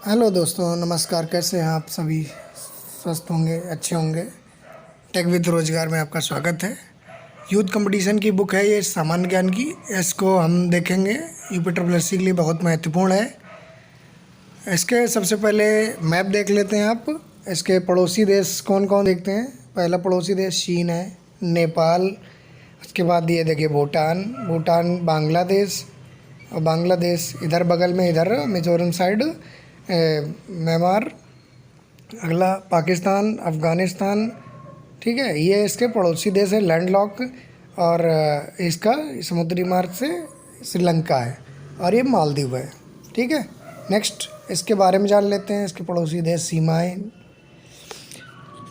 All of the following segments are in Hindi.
हेलो दोस्तों, नमस्कार। कैसे हैं आप सभी? स्वस्थ होंगे, अच्छे होंगे। टेक विद रोजगार में आपका स्वागत है। यूथ कंपटीशन की बुक है ये, सामान्य ज्ञान की। इसको हम देखेंगे, यूपी के लिए बहुत महत्वपूर्ण है। इसके सबसे पहले मैप देख लेते हैं आप। इसके पड़ोसी देश कौन कौन देखते हैं। पहला पड़ोसी देश चीन है, नेपाल, उसके बाद ये देखिए भूटान, बांग्लादेश, और बांग्लादेश इधर बगल में, इधर मिजोरम साइड म्यांमार। अगला पाकिस्तान, अफ़गानिस्तान। ठीक है, ये इसके पड़ोसी देश है, लैंडलॉक। और इसका समुद्री मार्ग से श्रीलंका है, और ये मालदीव है। ठीक है, नेक्स्ट इसके बारे में जान लेते हैं, इसके पड़ोसी देश, सीमाएं।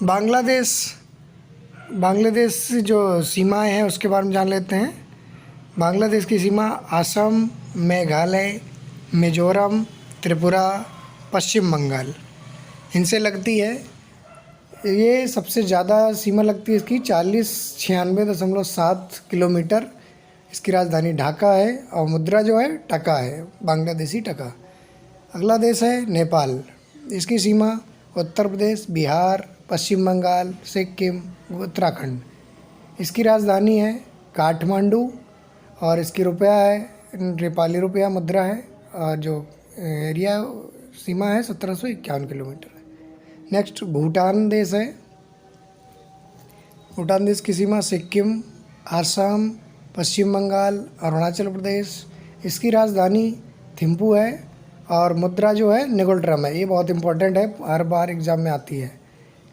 बांग्लादेश की जो सीमाएं हैं उसके बारे में जान लेते हैं। बांग्लादेश की सीमा असम, मेघालय, मिजोरम, त्रिपुरा, पश्चिम बंगाल, इनसे लगती है। ये सबसे ज़्यादा सीमा लगती है इसकी 4096.7 किलोमीटर। इसकी राजधानी ढाका है, और मुद्रा जो है टका है, बांग्लादेशी टका। अगला देश है नेपाल। इसकी सीमा उत्तर प्रदेश, बिहार, पश्चिम बंगाल, सिक्किम, उत्तराखंड। इसकी राजधानी है काठमांडू, और इसकी रुपया है, नेपाली रुपया मुद्रा है। और जो एरिया सीमा है 1751 किलोमीटर है। नेक्स्ट भूटान देश है। भूटान देश की सीमा सिक्किम, आसाम, पश्चिम बंगाल, अरुणाचल प्रदेश। इसकी राजधानी थिम्पू है, और मुद्रा जो है निगोल्ट्रम है। ये बहुत इंपॉर्टेंट है, हर बार एग्ज़ाम में आती है।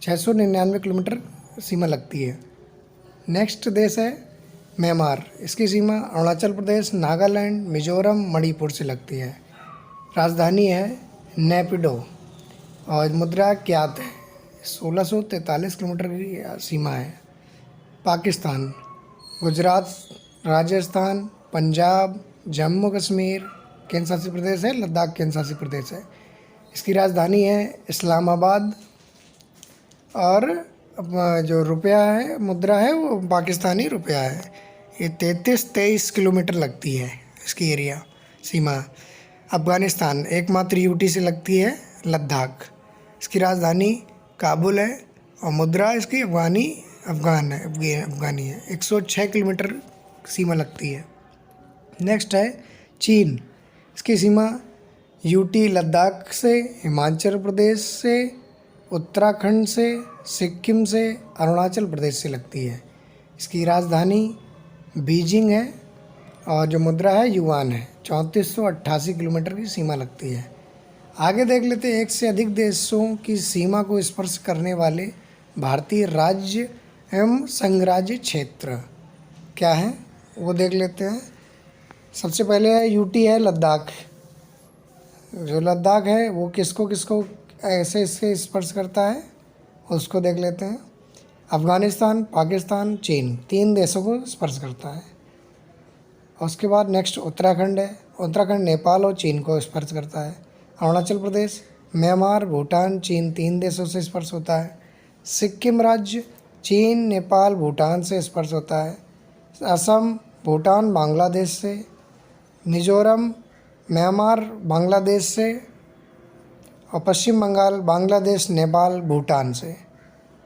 699 किलोमीटर सीमा लगती है। नेक्स्ट देश है म्यांमार। इसकी सीमा अरुणाचल प्रदेश, नागालैंड, मिजोरम, मणिपुर से लगती है। राजधानी है नेपिडो, और मुद्रा क्यात है। 1643 किलोमीटर की सीमा है। पाकिस्तान, गुजरात, राजस्थान, पंजाब, जम्मू कश्मीर केंद्र शासित प्रदेश है, लद्दाख केंद्र शासित प्रदेश है। इसकी राजधानी है इस्लामाबाद, और जो रुपया है, मुद्रा है, वो पाकिस्तानी रुपया है। ये 33-23 किलोमीटर लगती है इसकी एरिया सीमा। अफ़गानिस्तान एकमात्र यूटी से लगती है, लद्दाख। इसकी राजधानी काबुल है, और मुद्रा इसकी अफ़गानी है। 106 किलोमीटर सीमा लगती है। नेक्स्ट है चीन। इसकी सीमा यूटी लद्दाख से, हिमाचल प्रदेश से, उत्तराखंड से, सिक्किम से, अरुणाचल प्रदेश से लगती है। इसकी राजधानी बीजिंग है, और जो मुद्रा है युआन है। 3488 किलोमीटर की सीमा लगती है। आगे देख लेते हैं, एक से अधिक देशों की सीमा को स्पर्श करने वाले भारतीय राज्य एवं संघराज्य क्षेत्र क्या हैं, वो देख लेते हैं। सबसे पहले है यूटी है, लद्दाख। जो लद्दाख है वो किसको किसको ऐसे इससे स्पर्श करता है, उसको देख लेते हैं। अफ़गानिस्तान, पाकिस्तान, चीन, 3 देशों को स्पर्श करता है। उसके बाद नेक्स्ट उत्तराखंड है। उत्तराखंड नेपाल और चीन को स्पर्श करता है। अरुणाचल प्रदेश, म्यांमार, भूटान, चीन, 3 देशों से स्पर्श होता है। सिक्किम राज्य चीन, नेपाल, भूटान से स्पर्श होता है। असम, भूटान, बांग्लादेश से। मिजोरम, म्यांमार, बांग्लादेश से। और पश्चिम बंगाल, बांग्लादेश, नेपाल, भूटान से।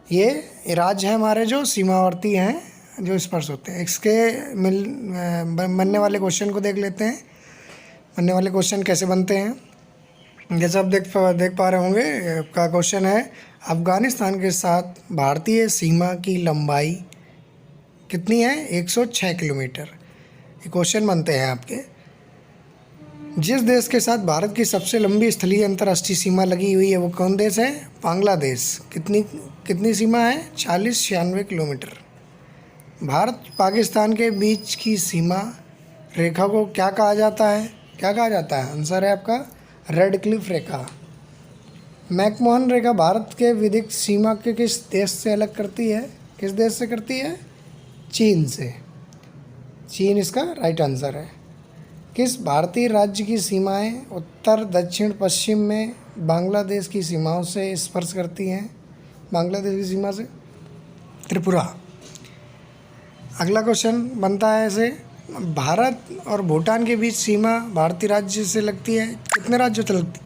ये राज्य हैं हमारे जो सीमावर्ती हैं, जो स्पर्श होते हैं। इसके बनने वाले क्वेश्चन को देख लेते हैं। बनने वाले क्वेश्चन कैसे बनते हैं, जैसे आप देख पा रहे होंगे। आपका क्वेश्चन है, अफ़गानिस्तान के साथ भारतीय सीमा की लंबाई कितनी है? 106 किलोमीटर। ये क्वेश्चन बनते हैं आपके। जिस देश के साथ भारत की सबसे लंबी स्थलीय अंतर्राष्ट्रीय सीमा लगी हुई है वो कौन देश है? बांग्लादेश। कितनी सीमा है? 4096 किलोमीटर। भारत पाकिस्तान के बीच की सीमा रेखा को क्या कहा जाता है? आंसर है आपका रेड क्लिफ रेखा। मैकमोहन रेखा भारत के विधिक सीमा के किस देश से अलग करती है? किस देश से करती है? चीन से। चीन इसका राइट आंसर है। किस भारतीय राज्य की सीमाएं उत्तर, दक्षिण, पश्चिम में बांग्लादेश की सीमाओं से स्पर्श करती हैं? बांग्लादेश की सीमा से त्रिपुरा। अगला क्वेश्चन बनता है ऐसे, भारत और भूटान के बीच सीमा भारतीय राज्य से लगती है, कितने राज्यों से लगती है?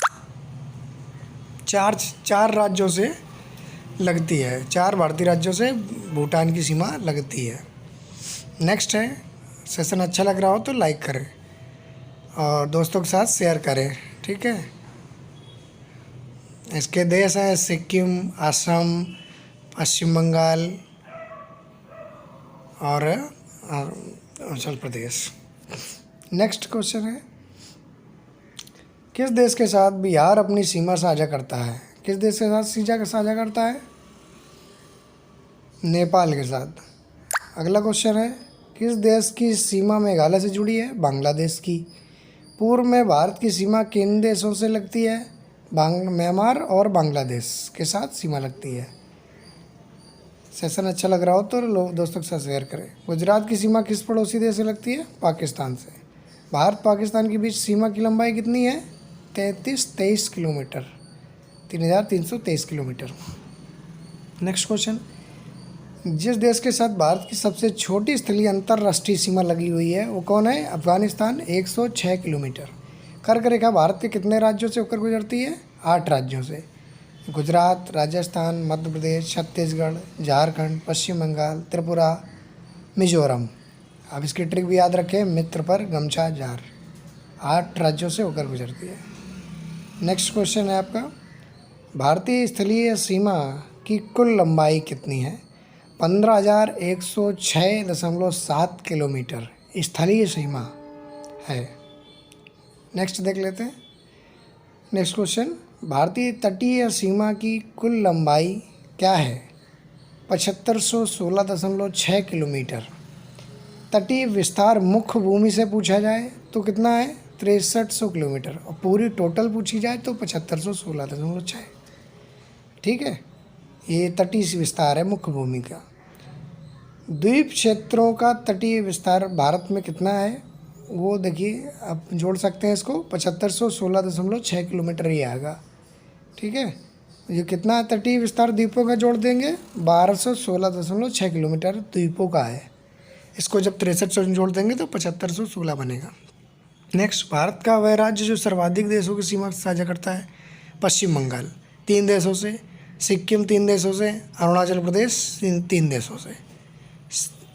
चार चार राज्यों से लगती है, 4 भारतीय राज्यों से भूटान की सीमा लगती है। नेक्स्ट है, सेशन अच्छा लग रहा हो तो लाइक करें और दोस्तों के साथ शेयर करें, ठीक है। इसके देश हैं सिक्किम, असम, पश्चिम बंगाल और अरुणाचल प्रदेश। नेक्स्ट क्वेश्चन है, किस देश के साथ बिहार अपनी सीमा साझा करता है? किस देश के साथ साझा करता है? नेपाल के साथ। अगला क्वेश्चन है, किस देश की सीमा मेघालय से जुड़ी है? बांग्लादेश की। पूर्व में भारत की सीमा किन देशों से लगती है? म्यांमार और बांग्लादेश के साथ सीमा लगती है। सेशन अच्छा लग रहा हो तो लोग दोस्तों के साथ शेयर करें। गुजरात की सीमा किस पड़ोसी देश से लगती है? पाकिस्तान से। भारत पाकिस्तान के बीच सीमा की लंबाई कितनी है? 23 किलोमीटर, 3323 किलोमीटर। नेक्स्ट क्वेश्चन, जिस देश के साथ भारत की सबसे छोटी स्थलीय अंतर्राष्ट्रीय सीमा लगी हुई है वो कौन है? अफगानिस्तान, 106 किलोमीटर। कर्क रेखा भारत के कितने राज्यों से होकर गुजरती है? 8 राज्यों से। गुजरात, राजस्थान, मध्य प्रदेश, छत्तीसगढ़, झारखंड, पश्चिम बंगाल, त्रिपुरा, मिजोरम। आप इसकी ट्रिक भी याद रखें, मित्र पर गमछा जार। 8 राज्यों से होकर गुजरती है। नेक्स्ट क्वेश्चन है आपका, भारतीय स्थलीय सीमा की कुल लंबाई कितनी है? 15,106.7 किलोमीटर स्थलीय सीमा है। नेक्स्ट देख लेते हैं। नेक्स्ट क्वेश्चन, भारतीय तटीय सीमा की कुल लंबाई क्या है? 7516.6 किलोमीटर। तटीय विस्तार मुख्य भूमि से पूछा जाए तो कितना है? 6300 किलोमीटर। और पूरी टोटल पूछी जाए तो 7516.6। ठीक है, ये तटीय विस्तार है मुख्य भूमि का। द्वीप क्षेत्रों का तटीय विस्तार भारत में कितना है? वो देखिए, आप जोड़ सकते हैं इसको, 7516.6 किलोमीटर ही आएगा। ठीक है, ये कितना है तटीय विस्तार द्वीपों का जोड़ देंगे? 1216.6 किलोमीटर द्वीपों का है। इसको जब 63 से जोड़ देंगे तो 7516 बनेगा। नेक्स्ट, भारत का वह राज्य जो सर्वाधिक देशों की सीमा साझा करता है? पश्चिम बंगाल 3 देशों से, सिक्किम 3 देशों से, अरुणाचल प्रदेश 3 देशों से।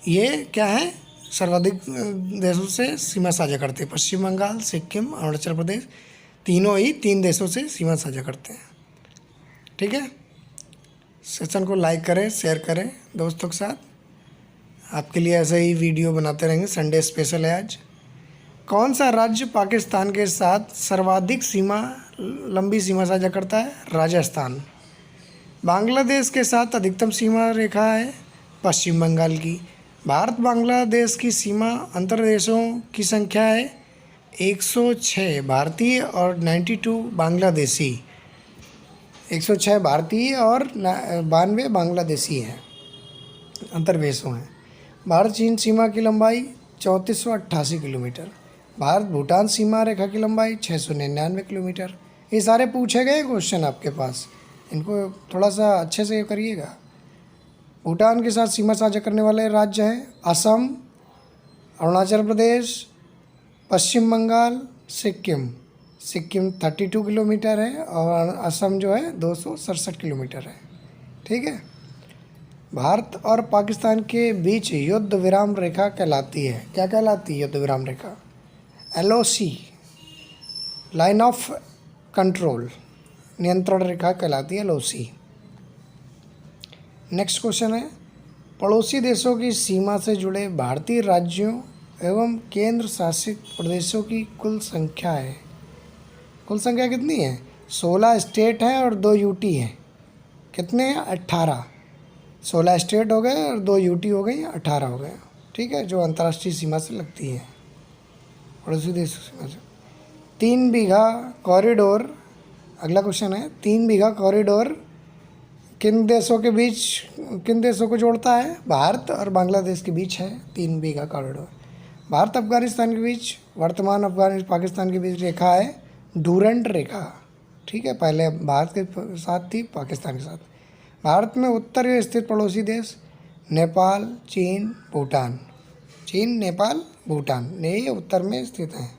ये क्या है? सर्वाधिक देशों से सीमा साझा करते हैं। पश्चिम बंगाल, सिक्किम, अरुणाचल प्रदेश, तीनों ही 3 देशों से सीमा साझा करते हैं। ठीक है, सेशन को लाइक करें, शेयर करें दोस्तों के साथ। आपके लिए ऐसे ही वीडियो बनाते रहेंगे। संडे स्पेशल है आज। कौन सा राज्य पाकिस्तान के साथ सर्वाधिक लंबी सीमा साझा करता है? राजस्थान। बांग्लादेश के साथ अधिकतम सीमा रेखा है पश्चिम बंगाल की। भारत बांग्लादेश की सीमा अंतर्देशों की संख्या है 106 भारतीय और 92 बांग्लादेशी। 106 भारतीय और 92 बांग्लादेशी हैं, अंतर्देशों हैं। भारत चीन सीमा की लंबाई 3488 किलोमीटर। भारत भूटान सीमा रेखा की लंबाई 699 किलोमीटर। ये सारे पूछे गए क्वेश्चन आपके पास, इनको थोड़ा सा अच्छे से करिएगा। भूटान के साथ सीमा साझा करने वाले राज्य हैं असम, अरुणाचल प्रदेश, पश्चिम बंगाल, सिक्किम। सिक्किम 32 किलोमीटर है और असम जो है 267 किलोमीटर है। ठीक है, भारत और पाकिस्तान के बीच युद्ध विराम रेखा कहलाती है। क्या कहलाती है युद्ध विराम रेखा? LOC, लाइन ऑफ कंट्रोल, नियंत्रण रेखा कहलाती है LOC। नेक्स्ट क्वेश्चन है, पड़ोसी देशों की सीमा से जुड़े भारतीय राज्यों एवं केंद्र शासित प्रदेशों की कुल संख्या है। कुल संख्या कितनी है? 16 स्टेट हैं और 2 UT हैं। कितने हैं? 18। 16 स्टेट हो गए और 2 UT हो गई, 18 हो गए। ठीक है, जो अंतर्राष्ट्रीय सीमा से लगती है, पड़ोसी देशों सीमा से। 3 बीघा कॉरिडोर। अगला क्वेश्चन है, 3 बीघा कॉरिडोर किन देशों को जोड़ता है? भारत और बांग्लादेश के बीच है 3 बीघा कॉरिडोर। भारत अफगानिस्तान के बीच, वर्तमान पाकिस्तान के बीच रेखा है डूरंट रेखा। ठीक है, पहले भारत के साथ थी, पाकिस्तान के साथ। भारत में उत्तर में स्थित पड़ोसी देश नेपाल, चीन, भूटान। चीन, नेपाल, भूटान ये उत्तर में स्थित हैं।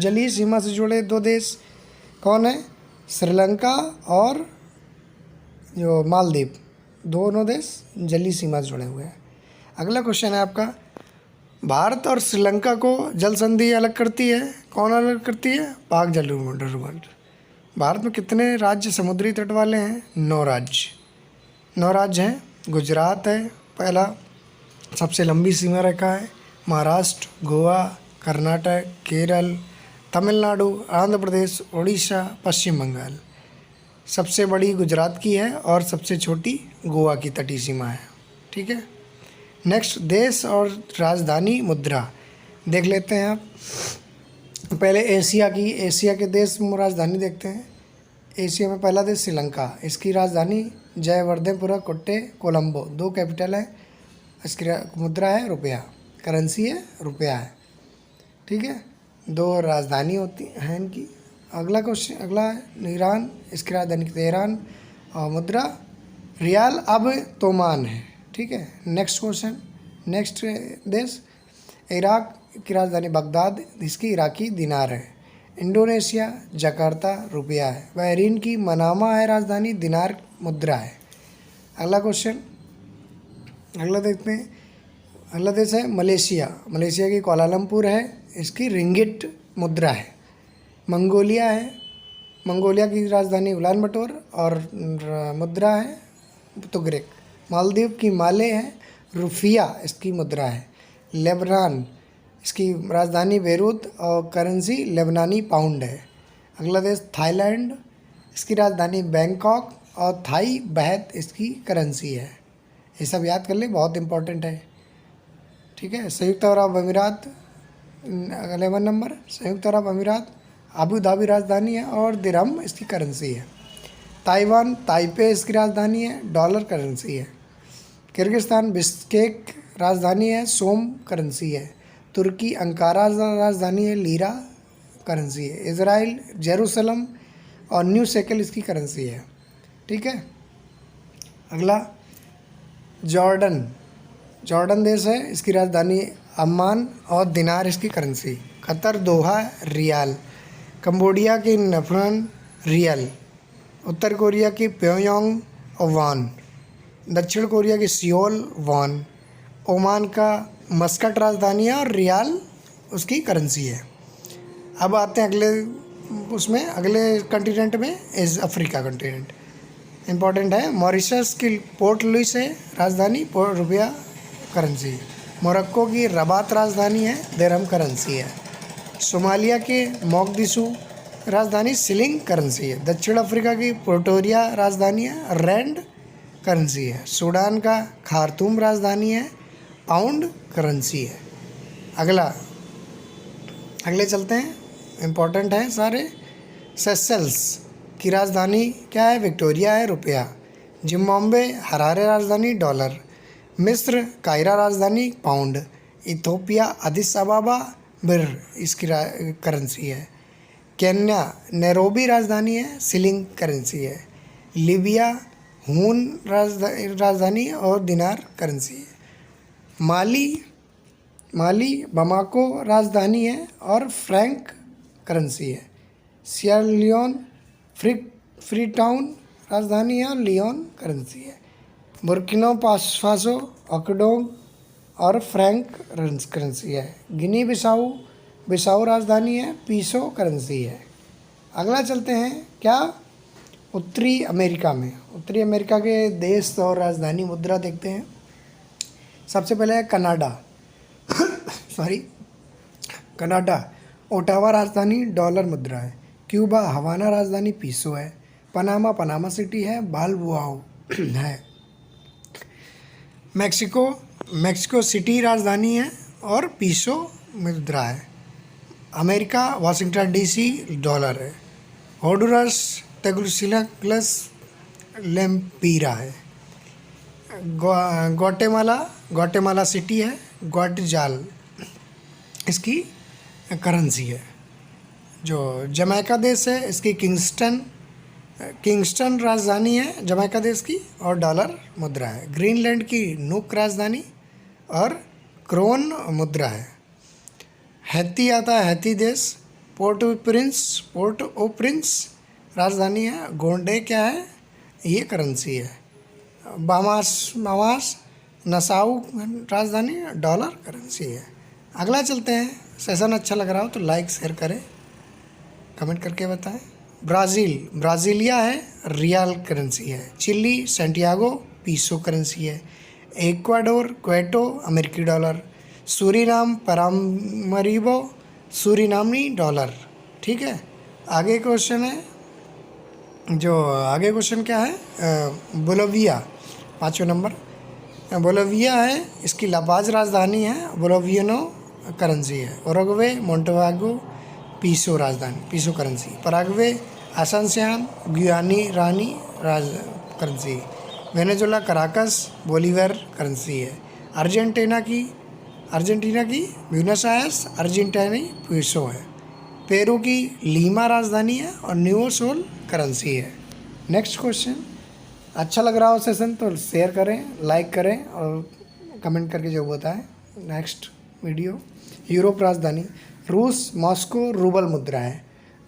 जलीय सीमा से जुड़े 2 देश कौन है? श्रीलंका और जो मालदीव, दोनों देश जलीय सीमा से जुड़े हुए हैं। अगला क्वेश्चन है आपका, भारत और श्रीलंका को जल संधि अलग करती है, कौन अलग करती है? पाक जलसंधि। भारत में कितने राज्य समुद्री तट वाले हैं? 9 राज्य। 9 राज्य हैं। गुजरात है पहला, सबसे लंबी सीमा रेखा है। महाराष्ट्र, गोवा, कर्नाटक, केरल, तमिलनाडु, आंध्र प्रदेश, उड़ीसा, पश्चिम बंगाल। सबसे बड़ी गुजरात की है और सबसे छोटी गोवा की तटीय सीमा है। ठीक है। नेक्स्ट, देश और राजधानी मुद्रा देख लेते हैं आप। पहले एशिया के देश राजधानी देखते हैं। एशिया में पहला देश श्रीलंका, इसकी राजधानी जयवर्धनेपुरम कोट्टे कोलंबो, 2 कैपिटल है। इसकी मुद्रा है रुपया, करेंसी है रुपया है। ठीक है, 2 राजधानी होती हैं इनकी। अगला क्वेश्चन, अगला है ईरान, इसकी राजधानी तेहरान और मुद्रा रियाल अब तोमान है। ठीक है। नेक्स्ट क्वेश्चन, नेक्स्ट देश इराक की राजधानी बगदाद, इसकी इराकी दिनार है। इंडोनेशिया जकार्ता, रुपया है। बहरीन की मनामा है राजधानी, दिनार मुद्रा है। अगला क्वेश्चन, अगला देखते हैं। अगला देश है मलेशिया की कोलालमपुर है, इसकी रिंगिट मुद्रा है। मंगोलिया है, मंगोलिया की राजधानी उलानबटोर और मुद्रा है तुगरेक। मालदीव की माले है, रुफिया इसकी मुद्रा है। लेबनान, इसकी राजधानी बेरूत और करेंसी लेबनानी पाउंड है। अगला देश थाईलैंड, इसकी राजधानी बैंकॉक और थाई बहत इसकी करेंसी है। ये सब याद कर ले, बहुत इंपॉर्टेंट है। ठीक है। संयुक्त अरब अमीरात 11 नंबर, संयुक्त अरब अमीरात अबू धाबी राजधानी है और दिरहम इसकी करेंसी है। ताइवान ताइपे इसकी राजधानी है, डॉलर करेंसी है। किर्गिस्तान बिश्केक राजधानी है, सोम करेंसी है। तुर्की अंकारा राजधानी है, लीरा करेंसी है। इज़राइल जेरूसलम और न्यू शेकल इसकी करेंसी है। ठीक है। अगला जॉर्डन देश है, इसकी राजधानी अम्मान और दिनार इसकी करेंसी। कतर दोहा रियाल। कंबोडिया की नफरन रियल। उत्तर कोरिया की प्योंगयांग और वॉन। दक्षिण कोरिया की सियोल वॉन। ओमान का मस्कट राजधानी है और रियाल उसकी करेंसी है। अब आते हैं अगले कंटिनेंट में, इस अफ्रीका कंटिनेंट इम्पॉर्टेंट है। मॉरिशस की पोर्ट लुइस है राजधानी, रुपया करेंसी। मोरक्को की रबात राजधानी है, दिरहम करेंसी है। सोमालिया के मोगदिशु राजधानी शिलिंग करेंसी है। दक्षिण अफ्रीका की प्रिटोरिया राजधानी है, रैंड करेंसी है। सूडान का खार्तूम राजधानी है, पाउंड करेंसी है। अगले चलते हैं, इम्पोर्टेंट है सारे। सेशेल्स की राजधानी क्या है? विक्टोरिया है, रुपया। जिम्बाब्वे हरारे राजधानी, डॉलर। मिस्र कायरा राजधानी, पाउंड। इथोपिया अदिस अबाबा बिर इसकी करेंसी है। केन्या नैरोबी राजधानी है, शिलिंग करेंसी है। लीबिया हून राजधानी और दिनार करेंसी है। माली बमाको राजधानी है और फ्रैंक करेंसी है। सियर लियोन फ्री टाउन राजधानी है और लियोन करेंसी है। बुर्किना फासो ओकड़ोंग और फ्रैंक करेंसी है। गिनी बिसाऊ राजधानी है, पीसो करेंसी है। अगला चलते हैं क्या, उत्तरी अमेरिका के देश और राजधानी मुद्रा देखते हैं। सबसे पहले है कनाडा ओटावा राजधानी, डॉलर मुद्रा है। क्यूबा हवाना राजधानी, पीसो है। पनामा सिटी है, बालबुआओ है। मैक्सिको सिटी राजधानी है और पीसो मुद्रा है। अमेरिका वाशिंगटन डीसी, डॉलर है। होंडुरास तेगुसिgalpas लेम्पीरा है। ग्वाटेमाला सिटी है, ग्वाटेजाल इसकी करेंसी है। जो जमैका देश है, इसकी किंगस्टन राजधानी है जमैका देश की और डॉलर मुद्रा है। ग्रीनलैंड की नूक राजधानी और क्रोन मुद्रा है। हैती आता है, हैती देश। पोर्ट ओ प्रिंस राजधानी है। गोंडे क्या है, ये करेंसी है। बामास नसाऊ राजधानी, डॉलर करेंसी है। अगला चलते हैं। सेशन अच्छा लग रहा हो तो लाइक शेयर करें, कमेंट करके बताएं। ब्राज़ीलिया है, रियल करेंसी है। चिली सेंटियागो, पीसो करेंसी है। इक्वाडोर क्वेटो, अमेरिकी डॉलर। सूरीनाम परामरीबो, सूरीनामी डॉलर। ठीक है। आगे क्वेश्चन है, जो आगे क्वेश्चन क्या है, बोलोविया, 5वें नंबर। बोलोविया है, इसकी लापाज राजधानी है, बोलोवियनो करेंसी है। उरुग्वे मोंटेवागो, पीसो राजधानी, पीसो करेंसी। पराग्वे असनसियान, गुयानी रानी राज currency. Venezuela Caracas, bolivar currency है। अर्जेंटीना की ब्यूनस आयर्स, अर्जेंटीनी पीसो है। पेरू की लीमा राजधानी है और न्यू सोल करेंसी है। Next question. अच्छा लग रहा हो सेशन तो शेयर करें, लाइक करें और कमेंट करके जो बताएं। Next video. यूरोप राजधानी, रूस मॉस्को रूबल मुद्रा है।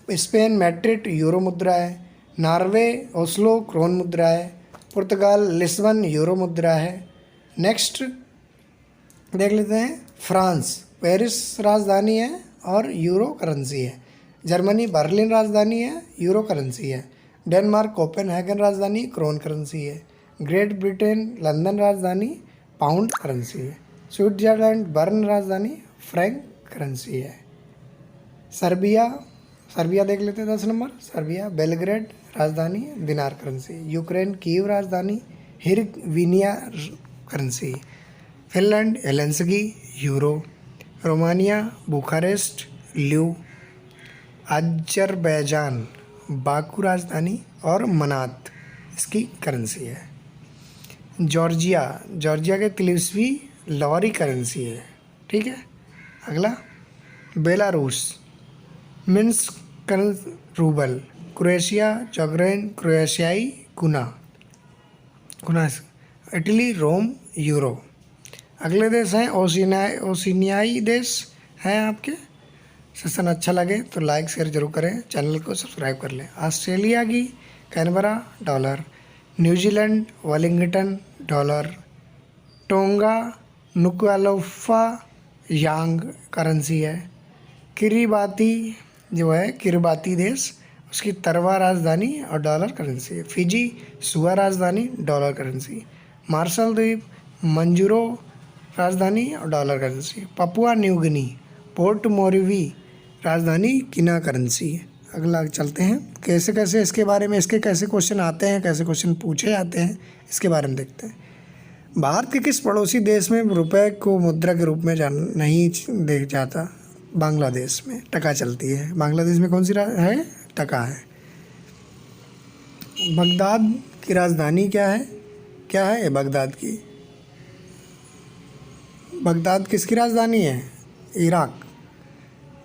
स्पेन मैड्रिड यूरो मुद्रा है। नॉर्वे ओस्लो क्रोन मुद्रा है। पुर्तगाल लिस्बन यूरो मुद्रा है। नेक्स्ट देख लेते हैं। फ्रांस पेरिस राजधानी है और यूरो करेंसी है। जर्मनी बर्लिन राजधानी है, यूरो करेंसी है। डेनमार्क कोपेनहेगन राजधानी, क्रोन करेंसी है। ग्रेट ब्रिटेन लंदन राजधानी, पाउंड करेंसी है। स्विट्जरलैंड बर्न राजधानी, फ्रैंक करेंसी है। सर्बिया देख लेते हैं 10 नंबर। सर्बिया बेलग्रेड राजधानी, दिनार करेंसी। यूक्रेन कीव राजधानी, hryvnia currency. Finland Helsinki, euro. Romania Bucharest, leu. Azerbaijan Baku राजधानी और मनात इसकी करेंसी है। जॉर्जिया के तिलिस्वी लॉरी करेंसी है। ठीक है। अगला बेलारूस मिन्स्क रूबल। क्रोएशिया जोग्रेन क्रोएशियाई कुना। इटली रोम यूरो। अगले देश हैं ओशिनियाई देश हैं आपके। सेशन अच्छा लगे तो लाइक शेयर जरूर करें, चैनल को सब्सक्राइब कर लें। ऑस्ट्रेलिया की Canberra dollar. New Zealand Wellington dollar. Tonga Nukualofa यांग करेंसी है। किरिबाती जो है किरिबाती देश, उसकी तरवा राजधानी और डॉलर करेंसी है। फिजी सुआ राजधानी, डॉलर करेंसी। मार्शल द्वीप मंजूरो राजधानी और dollar currency. Papua New Guinea Port Moresby राजधानी, किना करेंसी। अगला चलते हैं। कैसे कैसे इसके बारे में, इसके कैसे क्वेश्चन आते हैं, कैसे क्वेश्चन पूछे जाते हैं, इसके बारे में देखते हैं। भारत के किस पड़ोसी देश में रुपए को मुद्रा के रूप में नहीं देख जाता? बांग्लादेश में टका चलती है। बांग्लादेश में कौन सी है? टका है। बगदाद की राजधानी क्या है? क्या है बगदाद की? बगदाद किसकी राजधानी है?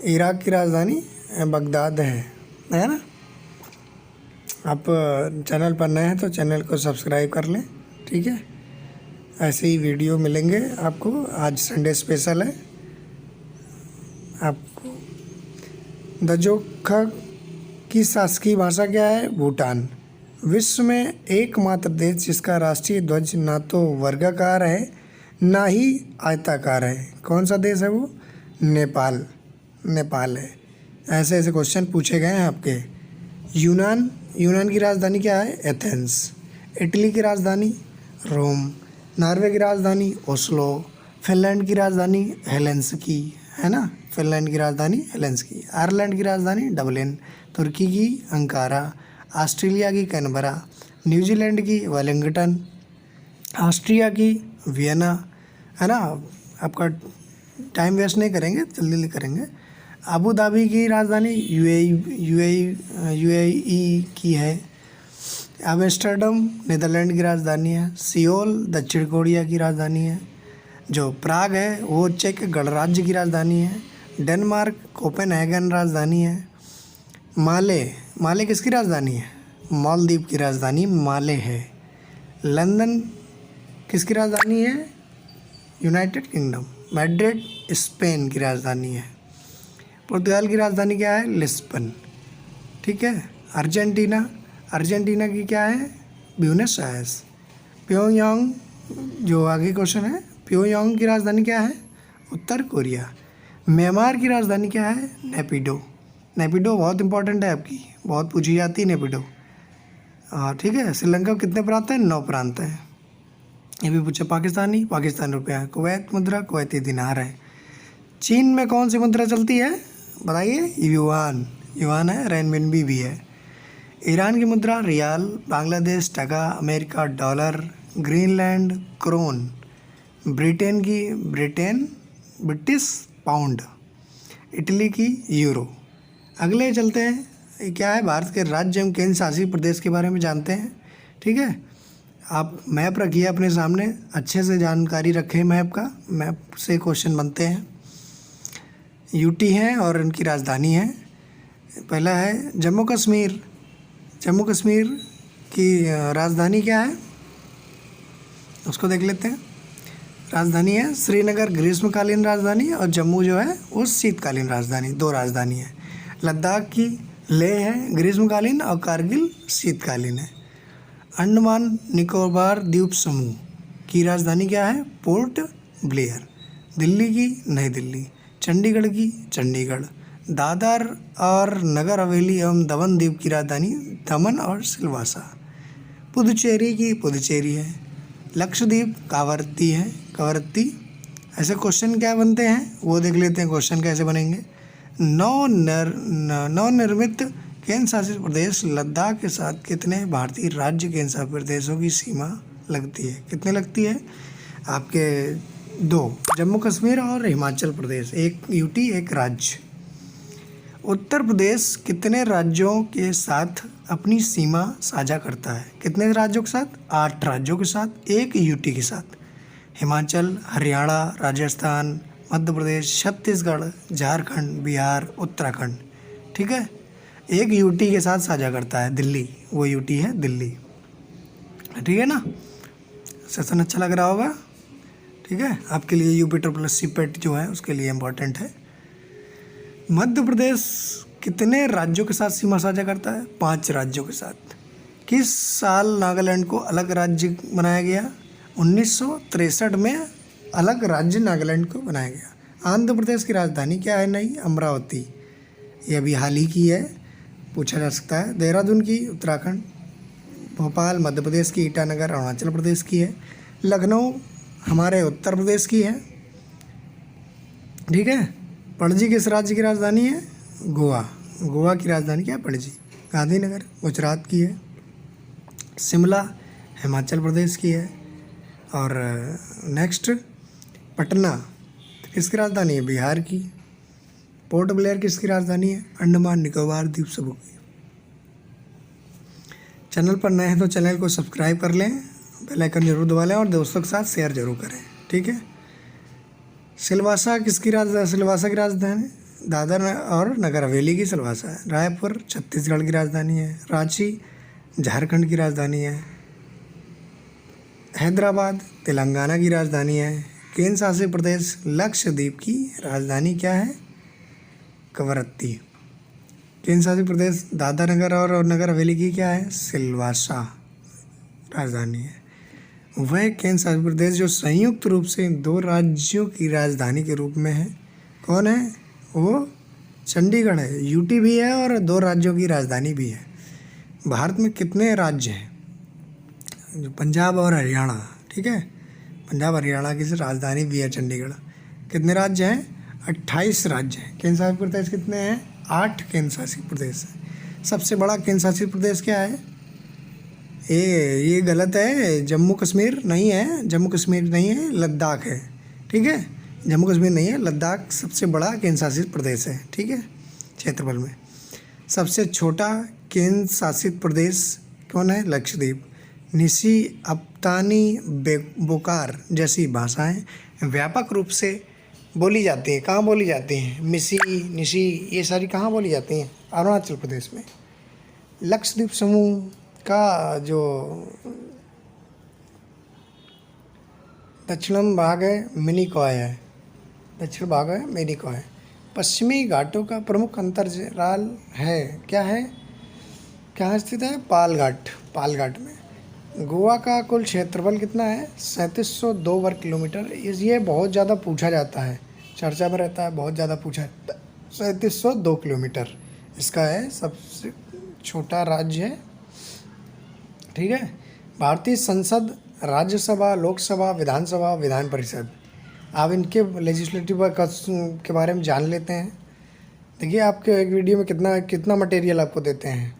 इराक की राजधानी बगदाद है ना। आप चैनल पर नए हैं तो चैनल को सब्सक्राइब कर लें। ठीक है। ऐसे ही वीडियो मिलेंगे आपको। आज संडे स्पेशल है आपको। दजोखा की शासकीय भाषा क्या है? भूटान। विश्व में एकमात्र देश जिसका राष्ट्रीय ध्वज ना तो वर्गाकार है ना ही आयताकार है, कौन सा देश है वो? नेपाल है। ऐसे ऐसे क्वेश्चन पूछे गए हैं आपके। यूनान की राजधानी क्या है? एथेंस। इटली की राजधानी रोम। नॉर्वे की राजधानी ओस्लो। फिनलैंड की राजधानी हेलेंसिकी, है ना। फिनलैंड की राजधानी हेलेंसिकी। आयरलैंड की राजधानी डबलिन। तुर्की की अंकारा। ऑस्ट्रेलिया की कैनबरा। न्यूजीलैंड की वेलिंगटन। ऑस्ट्रिया की वियना, है ना। आपका टाइम वेस्ट नहीं करेंगे, जल्दी करेंगे। अबू धाबी की राजधानी यूएई की है। एम्स्टर्डम नीदरलैंड की राजधानी है। सियोल दक्षिण कोरिया की राजधानी है। जो प्राग है वो चेक गणराज्य की राजधानी है। डेनमार्क कोपेनहेगन राजधानी है। माले किसकी राजधानी है? मालदीव की राजधानी माले है। लंदन किसकी राजधानी है? United kingdom. मैड्रिड स्पेन की राजधानी है। पुर्तगाल की राजधानी क्या है? लिस्बन। ठीक है। अर्जेंटीना, अर्जेंटीना की क्या है? Buenos Aires. प्योंगयांग, जो आगे क्वेश्चन है, प्योंगयांग की राजधानी क्या है? उत्तर कोरिया। म्यांमार की राजधानी क्या है? नेपिडो। नेपिडो बहुत इंपॉर्टेंट है आपकी, बहुत पूछी जाती है नेपिडो। ठीक है। श्रीलंका में कितने प्रांत हैं? 9 प्रांत हैं। ये भी पूछा। पाकिस्तानी, पाकिस्तान रुपया। कुवैत मुद्रा, कुवैती दिनार है। चीन में कौन सी मुद्रा चलती है? बताइए। युआन, युआन है। रेनमिनबी भी है। ईरान की मुद्रा रियाल। Bangladesh taka. America dollar. Greenland krone. Britain की ब्रिटिश पाउंड। इटली की यूरो। अगले चलते हैं। ये क्या है? भारत के राज्य एवं केंद्र शासित प्रदेश के बारे में जानते हैं। ठीक है। आप मैप रखिए अपने सामने, अच्छे से जानकारी रखें मैप का, मैप से क्वेश्चन बनते हैं। यूटी है और इनकी राजधानी है। पहला है जम्मू कश्मीर। जम्मू कश्मीर की राजधानी क्या है? उसको देख लेते हैं। राजधानी है श्रीनगर, ग्रीष्मकालीन राजधानी, और जम्मू जो है वो शीतकालीन राजधानी। 2 राजधानी है। लद्दाख की लेह है ग्रीष्मकालीन, और कारगिल शीतकालीन है। अंडमान निकोबार द्वीप समूह की राजधानी क्या है? Port Blair. दिल्ली की नई दिल्ली। चंडीगढ़ की चंडीगढ़। दादर और नगर हवेली एवं दमन द्वीप की राजधानी दमन और सिलवासा। पुदुचेरी की पुदुचेरी है। लक्षद्वीप कावरत्ती है, कावरत्ती। ऐसे क्वेश्चन क्या बनते हैं वो देख लेते हैं, क्वेश्चन कैसे बनेंगे। नवनिर्मित केंद्र शासित प्रदेश लद्दाख के साथ कितने भारतीय राज्य केंद्र शासित प्रदेशों की सीमा लगती है? कितने लगती है आपके? 2, जम्मू कश्मीर और हिमाचल प्रदेश। एक यूटी, एक राज्य। उत्तर प्रदेश कितने राज्यों के साथ अपनी सीमा साझा करता है? कितने राज्यों के साथ? 8 राज्यों के साथ, 1 यूटी के साथ। हिमाचल, हरियाणा, राजस्थान, मध्य प्रदेश, छत्तीसगढ़, झारखंड, बिहार, उत्तराखंड। ठीक है। 1 यूटी के साथ साझा करता है दिल्ली, वो यूटी है दिल्ली। ठीक है ना। सेशन अच्छा लग रहा होगा। ठीक है। आपके लिए यूपीटर प्लस सीपेट जो है उसके लिए इम्पोर्टेंट है। मध्य प्रदेश कितने राज्यों के साथ सीमा साझा करता है? 5 राज्यों के साथ। किस साल नागालैंड को अलग राज्य बनाया गया? 1963 में अलग राज्य नागालैंड को बनाया गया। आंध्र प्रदेश की राजधानी क्या है? नई अमरावती। ये अभी हाल ही की है, पूछा जा सकता है। देहरादून की उत्तराखंड। भोपाल मध्य प्रदेश की। ईटानगर अरुणाचल प्रदेश की है। लखनऊ हमारे उत्तर प्रदेश की है। ठीक है। पणजी किस राज्य की राजधानी है? गोवा। गोवा की राजधानी क्या है? पणजी। गांधीनगर गुजरात की है। शिमला हिमाचल प्रदेश की है। और नेक्स्ट पटना किसकी राजधानी है? बिहार की। पोर्ट ब्लेयर किसकी राजधानी है? अंडमान निकोबार द्वीप समूह की। चैनल पर नए हैं तो चैनल को सब्सक्राइब कर लें, बेल आइकन जरूर दबा लें और दोस्तों के साथ शेयर जरूर करें। ठीक है। सिलवासा किसकी राजधानी? सिलवासा की राजधानी दादर और नगर हवेली की सिलवासा है। रायपुर छत्तीसगढ़ की राजधानी है। रांची झारखंड की राजधानी है। हैदराबाद तेलंगाना की राजधानी है। केंद्र शासित प्रदेश लक्षद्वीप की राजधानी क्या है? कवरत्ती। केंद्र शासित प्रदेश दादर नगर और नगर हवेली की क्या है? सिलवासा राजधानी है। वह केंद्र शासित प्रदेश जो संयुक्त रूप से 2 राज्यों की राजधानी के रूप में है, कौन है वो? चंडीगढ़ है। यूटी भी है और 2 राज्यों की राजधानी भी है। भारत में कितने राज्य हैं? जो पंजाब और हरियाणा। ठीक है। पंजाब हरियाणा की राजधानी भी है चंडीगढ़। कितने राज्य हैं? 28 राज्य हैं। केंद्र शासित प्रदेश कितने हैं? 8 केंद्र शासित प्रदेश हैं। सबसे बड़ा केंद्र शासित प्रदेश क्या है? ये गलत है। जम्मू कश्मीर नहीं है, जम्मू कश्मीर नहीं है, लद्दाख है। ठीक है। जम्मू कश्मीर नहीं है, लद्दाख सबसे बड़ा केंद्र शासित प्रदेश है। ठीक है। क्षेत्रफल में सबसे छोटा केंद्र शासित प्रदेश कौन है? लक्षद्वीप। निसी अप्तानी बोकार जैसी भाषाएं व्यापक रूप से बोली जाती हैं। कहाँ बोली जाती हैं? मिसी, निसी, ये सारी कहाँ बोली जाती हैं? अरुणाचल प्रदेश में। लक्षद्वीप समूह का जो दक्षिणम भाग है मिनिकॉय है। दक्षिण भाग है मिनिकॉय। पश्चिमी घाटों का प्रमुख अंतराल है क्या है? कहाँ स्थित है? पालघाट, पालघाट में। गोवा का कुल क्षेत्रफल कितना है? 3702 वर्ग किलोमीटर। ये बहुत ज़्यादा पूछा जाता है, चर्चा में रहता है, बहुत ज़्यादा पूछा। 3702 किलोमीटर इसका है, सबसे छोटा राज्य है। ठीक है। भारतीय संसद, राज्यसभा, लोकसभा, विधानसभा, विधान परिषद, आप इनके लेजिस्लेटिव के बारे में जान लेते हैं। देखिए आपके एक वीडियो में कितना कितना मटेरियल आपको देते हैं।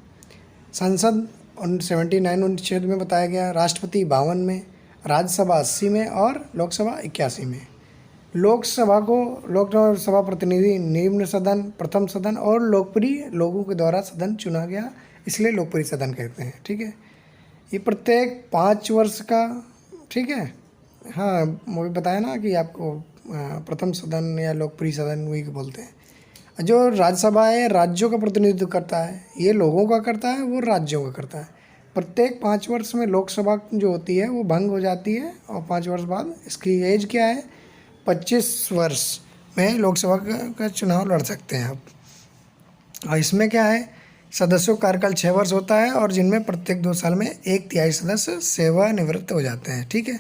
संसद 79 अनुच्छेद में बताया गया, राष्ट्रपति 52 में, राज्यसभा 80 में और लोकसभा 81 में। लोकसभा प्रतिनिधि निम्न सदन, प्रथम सदन और लोकप्रिय लोगों के द्वारा सदन चुना गया, इसलिए लोकप्रिय सदन कहते हैं। ठीक है। ये प्रत्येक 5 वर्ष का, ठीक है। हाँ, वो भी बताया ना कि आपको प्रथम सदन या लोकप्रिय सदन वही बोलते हैं। जो राज्यसभा है राज्यों का प्रतिनिधित्व करता है, ये लोगों का करता है, वो राज्यों का करता है। प्रत्येक 5 वर्ष में लोकसभा जो होती है वो भंग हो जाती है और 5 वर्ष बाद इसकी एज क्या है? 25 वर्ष में लोकसभा का चुनाव लड़ सकते हैं आप। और इसमें क्या है? सदस्यों का कार्यकाल 6 वर्ष होता है और जिनमें प्रत्येक 2 साल में 1/3 सदस्य सेवानिवृत्त हो जाते हैं। ठीक है।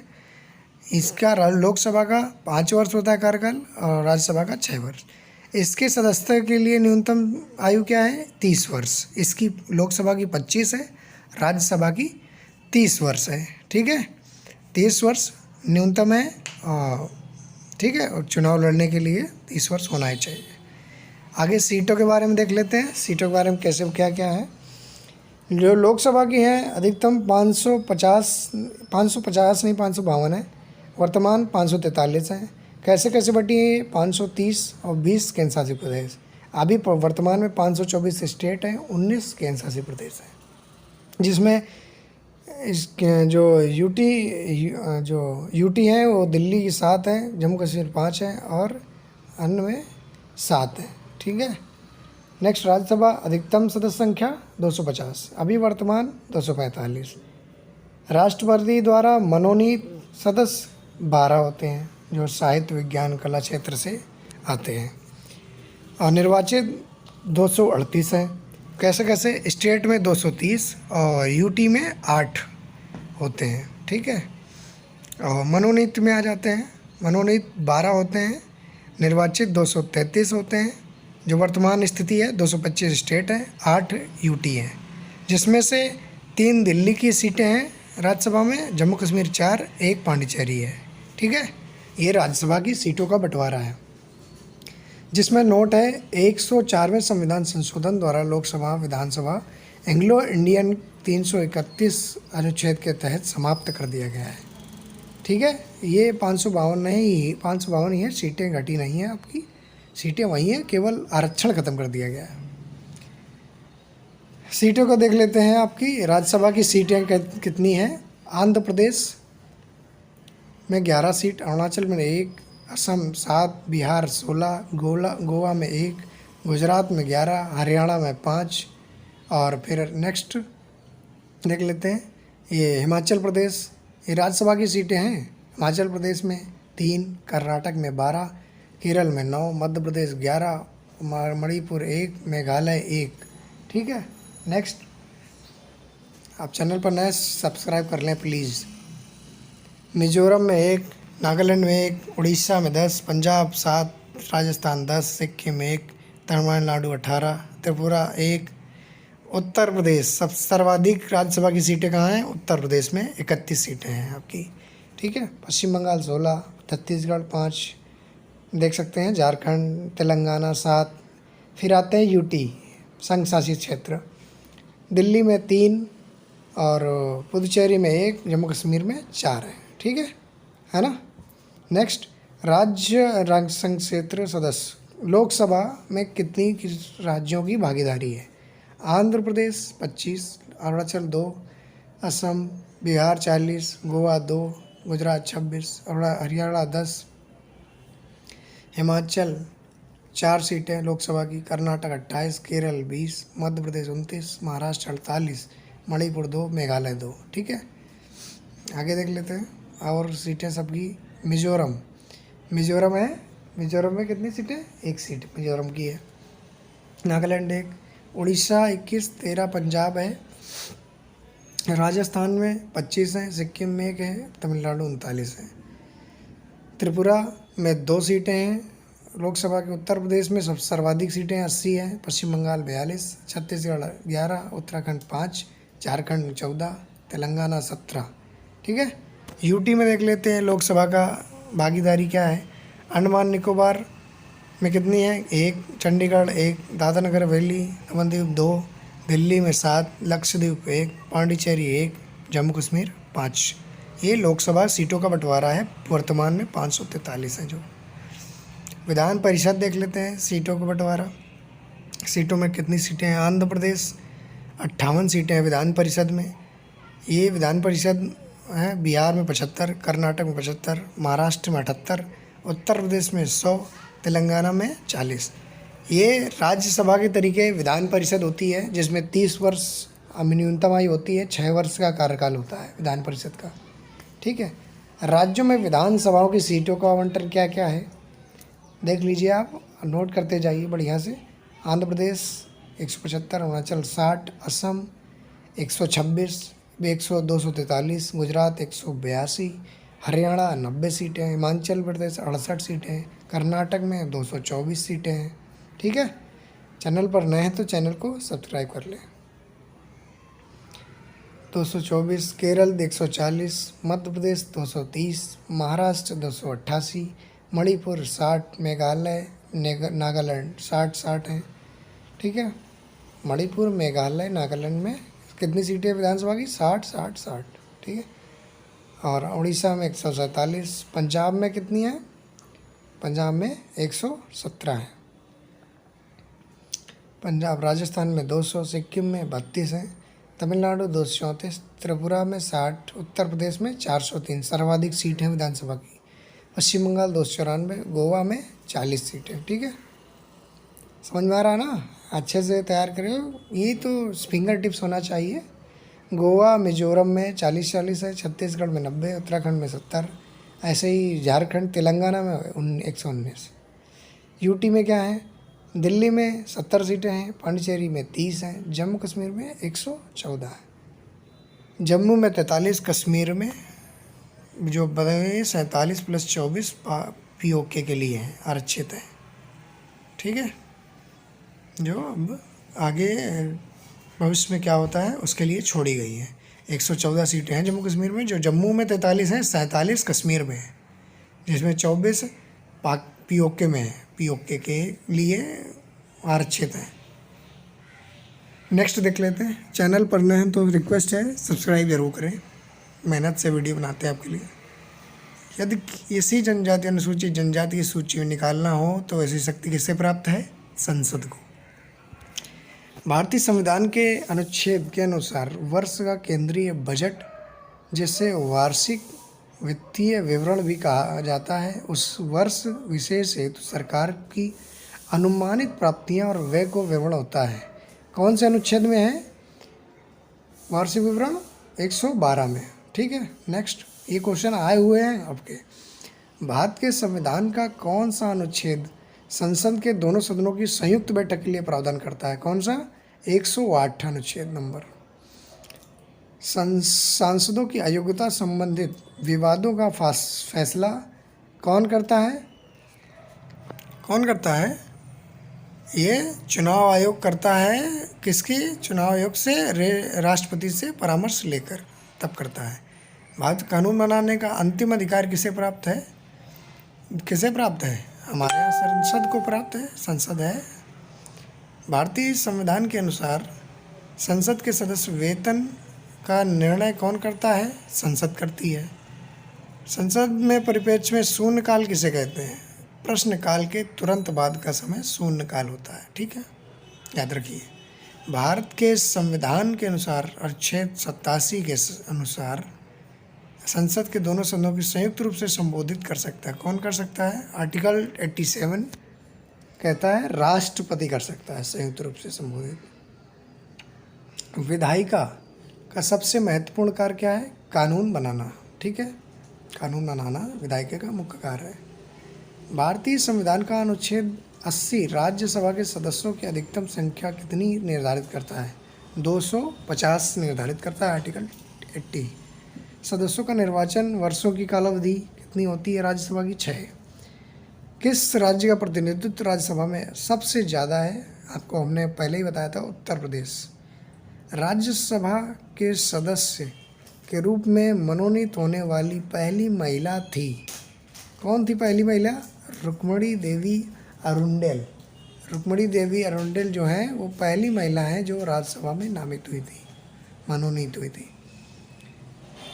इसका लोकसभा का 5 वर्ष होता है कार्यकाल और राज्यसभा का 6 वर्ष। इसके सदस्यता के लिए न्यूनतम आयु क्या है? 30 वर्ष। इसकी लोकसभा की 25 है, राज्यसभा की 30 वर्ष है। ठीक है। 30 वर्ष न्यूनतम है। ठीक है। और चुनाव लड़ने के लिए 30 वर्ष होना ही चाहिए। आगे सीटों के बारे में देख लेते हैं, सीटों के बारे में कैसे क्या क्या है। जो लोकसभा की है अधिकतम 550 नहीं 552 है, वर्तमान 543 है। कैसे कैसे बटी है? 530 और 20 केंद्र शासित प्रदेश। अभी वर्तमान में 524 स्टेट हैं, 19 केंद्र शासित प्रदेश हैं, जिसमें इस जो यूटी है वो दिल्ली की 7 है, जम्मू कश्मीर 5 है और अन्य में 7 है। ठीक है। नेक्स्ट, राज्यसभा अधिकतम सदस्य संख्या 250, अभी वर्तमान 245। राष्ट्रपति द्वारा मनोनीत सदस्य 12 होते हैं, जो साहित्य, विज्ञान, कला क्षेत्र से आते हैं। और निर्वाचित 238 है। कैसे कैसे? स्टेट में 230 और यूटी में 8 होते हैं। ठीक है। और मनोनीत में आ जाते हैं, मनोनीत 12 होते हैं, निर्वाचित 233 होते हैं। जो वर्तमान स्थिति है 225 स्टेट हैं, 8 यूटी हैं, जिसमें से 3 दिल्ली की सीटें हैं राज्यसभा में, जम्मू कश्मीर 4, 1 पांडिचेरी है। ठीक है। ये राज्यसभा की सीटों का बंटवारा है, जिसमें नोट है 104वें संविधान संशोधन द्वारा लोकसभा, विधानसभा एंग्लो इंडियन 331 अनुच्छेद के तहत समाप्त कर दिया गया है। ठीक है। ये 552 नहीं, 552 ही है, सीटें घटी नहीं है, आपकी सीटें वही हैं, केवल आरक्षण खत्म कर दिया गया है। सीटों को देख लेते हैं। आपकी राज्यसभा की सीटें कितनी हैं? आंध्र प्रदेश में 11 सीट, अरुणाचल में 1, असम 7, बिहार 16, गोवा में 1, गुजरात में 11, हरियाणा में 5। और फिर नेक्स्ट देख लेते हैं, ये हिमाचल प्रदेश, ये राज्यसभा की सीटें हैं। हिमाचल प्रदेश में 3, कर्नाटक में 12, केरल में 9, मध्य प्रदेश 11, मणिपुर 1, मेघालय 1। ठीक है। नेक्स्ट, आप चैनल पर नए सब्सक्राइब कर लें प्लीज़। मिजोरम में 1, नागालैंड में 1, उड़ीसा में 10, पंजाब 7, राजस्थान 10, सिक्किम 1, तमिलनाडु 18, त्रिपुरा 1। उत्तर प्रदेश सर्वाधिक राज्यसभा की सीटें कहाँ हैं? उत्तर प्रदेश में 31 सीटें हैं आपकी। ठीक है। पश्चिम बंगाल 16, छत्तीसगढ़ 5 देख सकते हैं, झारखंड, तेलंगाना 7। फिर आते हैं यूटी, संघ शासित क्षेत्र, दिल्ली में 3 और पुदुचेरी में 1, जम्मू कश्मीर में 4 है। ठीक है ना। नेक्स्ट, राज्य संघ क्षेत्र सदस्य लोकसभा में कितनी राज्यों की भागीदारी है? आंध्र प्रदेश 25, अरुणाचल 2, असम, बिहार 40, गोवा 2, गुजरात 26, हरियाणा 10, हिमाचल 4 सीटें लोकसभा की, कर्नाटक 28, केरल 20, मध्य प्रदेश 29, महाराष्ट्र 48, मणिपुर 2, मेघालय 2। ठीक है। आगे देख लेते हैं और सीटें सबकी। मिजोरम है, मिजोरम में कितनी सीटें? 1 सीट मिजोरम की है। नागालैंड 1, उड़ीसा 21, 13 पंजाब है, राजस्थान में 25 हैं, सिक्किम में 1 है, तमिलनाडु 39 है, त्रिपुरा में 2 सीटें हैं लोकसभा के, उत्तर प्रदेश में सब सर्वाधिक सीटें 80 हैं, पश्चिम बंगाल 42, छत्तीसगढ़ 11, उत्तराखंड 5, झारखंड 14, तेलंगाना 17। ठीक है, यूटी में देख लेते हैं लोकसभा का भागीदारी क्या है। अंडमान निकोबार में कितनी है? 1, चंडीगढ़ 1, दादरा नगर हवेली दमन दीव 2, दिल्ली में 7, लक्षद्वीप 1, पांडिचेरी 1, जम्मू कश्मीर 5। ये लोकसभा सीटों का बंटवारा है, वर्तमान में 543 है। जो विधान परिषद देख लेते हैं सीटों का बंटवारा। सीटों में कितनी सीटें हैं? आंध्र प्रदेश 58 सीटें हैं विधान परिषद में। ये विधान परिषद है। बिहार में 75, कर्नाटक में 75, महाराष्ट्र में 78, उत्तर प्रदेश में 100, तेलंगाना में 40। ये राज्यसभा के तरीके विधान परिषद होती है, जिसमें 30 वर्ष न्यूनतम आयु होती है, 6 वर्ष का कार्यकाल होता है विधान परिषद का। ठीक है, राज्यों में विधानसभाओं की सीटों का आवंटन क्या क्या है देख लीजिए, आप नोट करते जाइए बढ़िया से। आंध्र प्रदेश 175, अरुणाचल 60, असम 126, 243, गुजरात 182, हरियाणा 90 सीटें, हिमाचल प्रदेश 68 सीटें, कर्नाटक में 224 सीटें हैं। ठीक है, चैनल पर नए हैं तो चैनल को सब्सक्राइब कर लें। 224, केरल 140, मध्य प्रदेश 230, महाराष्ट्र 288, मणिपुर 60, मेघालय नागालैंड 60 हैं। ठीक है, मणिपुर, मेघालय, नागालैंड में कितनी सीटें विधानसभा की? 60। ठीक है, और उड़ीसा में 147, पंजाब में कितनी है? पंजाब में 117 है। पंजाब, राजस्थान में 200, सिक्किम में 32 हैं, तमिलनाडु 234, त्रिपुरा में 60, उत्तर प्रदेश में 403 सर्वाधिक सीट हैं विधानसभा की, पश्चिम बंगाल 294, गोवा में 40 सीटें। ठीक है, समझ में आ रहा ना? अच्छे से तैयार करें, ये तो फिंगर टिप्स होना चाहिए। गोवा, मिजोरम में 40 है, छत्तीसगढ़ में 90, उत्तराखंड में 70, ऐसे ही झारखंड, तेलंगाना में 119। यूटी में क्या है? दिल्ली में 70 सीटें हैं, पांडिचेरी में 30 हैं, जम्मू कश्मीर में 114 है, जम्मू में 43, कश्मीर में जो बदले 47 + 24 पीओके के लिए हैं, आरक्षित है। ठीक है, जो अब आगे भविष्य में क्या होता है उसके लिए छोड़ी गई है। 114 सीटें हैं जम्मू कश्मीर में, जो जम्मू में 43 हैं, 47 कश्मीर में है, जिसमें 24 पीओके में है, पीओके के लिए आरक्षित है। नेक्स्ट देख लेते हैं। चैनल पर नए हैं तो रिक्वेस्ट है सब्सक्राइब जरूर करें, मेहनत से वीडियो बनाते हैं आपके लिए। यदि इसी जनजाति अनुसूचित जनजाति की सूची में निकालना हो तो ऐसी शक्ति किससे प्राप्त है? संसद को। भारतीय संविधान के अनुच्छेद के अनुसार वर्ष का केंद्रीय बजट, जिसे वार्षिक वित्तीय विवरण भी कहा जाता है, उस वर्ष विशेष हेतु सरकार की अनुमानित प्राप्तियां और व्यय को विवरण होता है। कौन से अनुच्छेद में है वार्षिक विवरण? 112 में। ठीक है, नेक्स्ट ये क्वेश्चन आए हुए हैं आपके। भारत के संविधान का कौन सा अनुच्छेद संसद के दोनों सदनों की संयुक्त बैठक के लिए प्रावधान करता है? कौन सा? 108 अनुच्छेद नंबर। सांसदों की अयोग्यता संबंधित विवादों का फैसला कौन करता है? कौन करता है? ये चुनाव आयोग करता है। किसकी? चुनाव आयोग से राष्ट्रपति से परामर्श लेकर तब करता है। भारत कानून बनाने का अंतिम अधिकार किसे प्राप्त है? किसे प्राप्त है? हमारे यहाँ संसद को प्राप्त है। संसद है। भारतीय संविधान के अनुसार संसद के सदस्य वेतन का निर्णय कौन करता है? संसद करती है। संसद में परिप्रेक्ष्य में शून्यकाल किसे कहते हैं? प्रश्नकाल के तुरंत बाद का समय शून्यकाल होता है। ठीक है, याद रखिए। भारत के संविधान के अनुसार अनुच्छेद 87 के अनुसार संसद के दोनों सदनों की संयुक्त रूप से संबोधित कर सकता है। कौन कर सकता है? आर्टिकल 87 कहता है राष्ट्रपति कर सकता है संयुक्त रूप से संबोधित। विधायिका का सबसे महत्वपूर्ण कार्य क्या है? कानून बनाना। ठीक है, कानून बनाना विधायिका का मुख्य कार्य है। भारतीय संविधान का अनुच्छेद 80 राज्यसभा के सदस्यों की अधिकतम संख्या कितनी निर्धारित करता है? 250 निर्धारित करता है आर्टिकल 80। सदस्यों का निर्वाचन वर्षों की कालावधि कितनी होती है राज्यसभा की? 6। किस राज्य का प्रतिनिधित्व राज्यसभा में सबसे ज़्यादा है? आपको हमने पहले ही बताया था, उत्तर प्रदेश। राज्यसभा के सदस्य के रूप में मनोनीत होने वाली पहली महिला थी, कौन थी पहली महिला? रुक्मणी देवी अरुंडेल। रुक्मणी देवी अरुंडेल जो है वो पहली महिला है जो राज्यसभा में नामित हुई थी, मनोनीत हुई थी।